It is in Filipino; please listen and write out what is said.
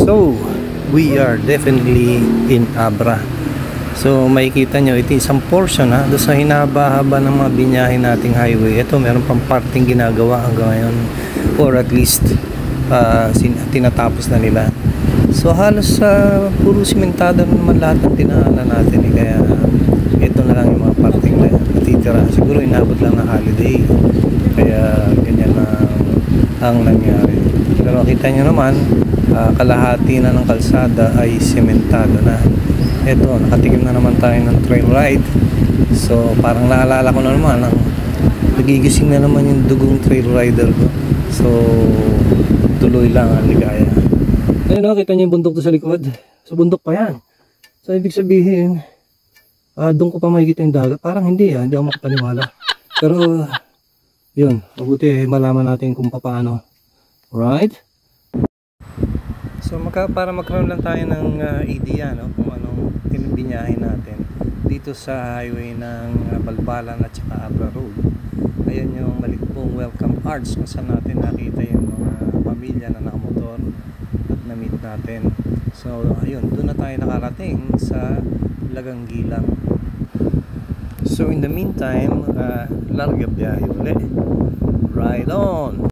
So, we are definitely in Abra. So, makikita nyo, ito isang portion doon sa hinaba-haba ng mga binyahin nating highway. Ito, meron pang parting ginagawa hanggang ngayon. Or at least, tinatapos na nila. So, halos puro simentado naman lahat ng tinaanan natin. Kaya, ito na lang yung mga parting na natitira. Siguro, inabot lang ng holiday. Kaya, ganyan na ang nangyari. Pero, kita nyo naman, kalahati na ng kalsada ay sementado na. Eto, nakatikim na naman tayo ng trail ride. So, parang naalala ko na naman, nagigising na naman yung dugong trail rider ko. So, tuloy lang ang ligaya. Ayun, nakita niyo yung bundok to sa likod. So, bundok pa yan. So, ibig sabihin, doon ko pa makikita yung dagat. Parang hindi hindi ako makapaniwala. Pero, yun, mabuti malaman natin kung paano. Right? So para magkaroon lang tayo ng idea kung anong binyahin natin dito sa highway ng Balbalan at saka Abra Road. Ayan yung Malikpong Welcome Arch kung saan natin nakita yung mga pamilya na nakamotor at na-meet natin. So ayun, doon na tayo nakarating sa Lagang Gilang. So in the meantime, larga biyahe ulit. Ride on!